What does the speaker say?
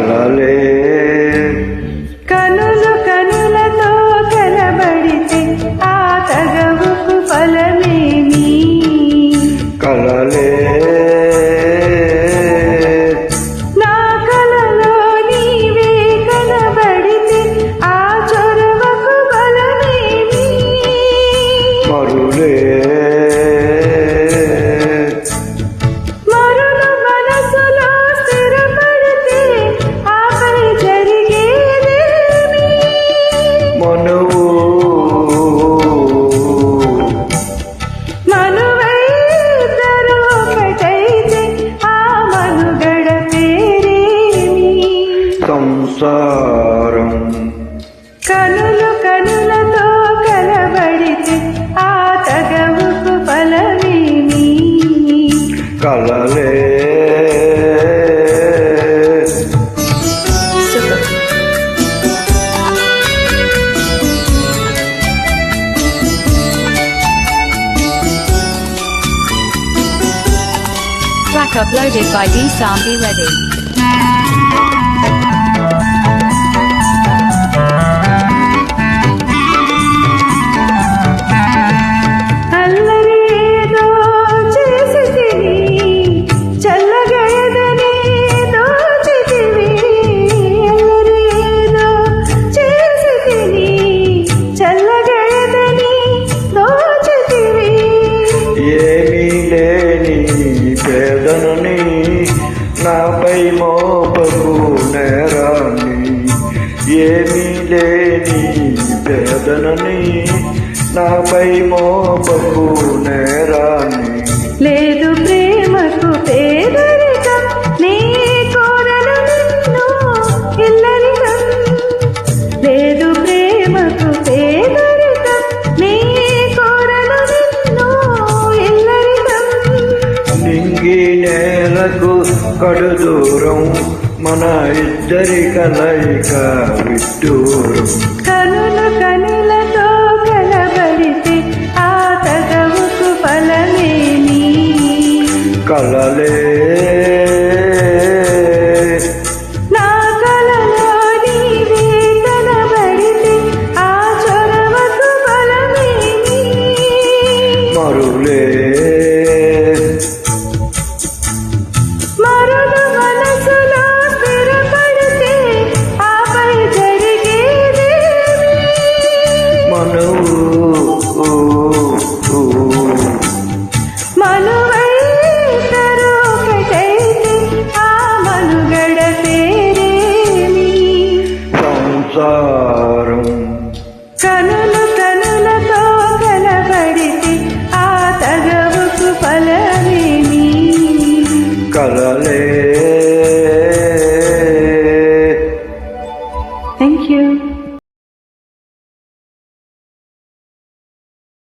కలలే కనులు కనులతో కలబడితే ఆ తగవుకు ఫలమేమి? కలలే నా కలలో నీవే కనబడితే ఆ చొరవకు బలమేమి? మరులే మరులు మనసులో స్థిరపడితే ఆపై జరిగేదేమి? మనువు మనువైద్దరూ ఒకటైతే ఆ మనుగడ పేరేమి? సంసారం కనులు కనులతో కలబడితే ఆ తగవుకు ఫలమేమి? కలలే Track uploaded by D Sambi Reddy. అల్లరి ఏదో చేసితివి, చల్లగయదని దోచితివి. అల్లరి ఏదో చేసితివి, చల్లగయదని దోచితివి. ఏమీ లేని పేదనని నాపై మోపకు నేరాన్ని. ఏమీ లేని పేదనని నాపై మోపకు నేరాన్ని. లేదు ప్రేమకు పేదరికం, నీ కోరలు నిన్ను ఇల్లరికం. లేదు ప్రేమకు పేదరికం, నీ కోరలు నిన్ను ఇల్లరికం. నింగి నేలకు కడు దూరం, మన ఇద్దరి కలయిక విడ్డూరం. కనులు కనులతో కలబడితే ఆ తగవుకు ఫలమేమి? కలలే నా కలలో నీవే కనబడితే ఆ చొరవకు ఫలమేమి? మరులే మరులు మనసులో స్థిరపడితే ఆపై జరిగేదేమి? మనువు మనువైద్దరూ ఒకటైతే ఆ మనుగడ పేరేమి? సంసారం కనులు కనులతో కలబడితే ఆ తగవుకు ఫలమేమి? కలలే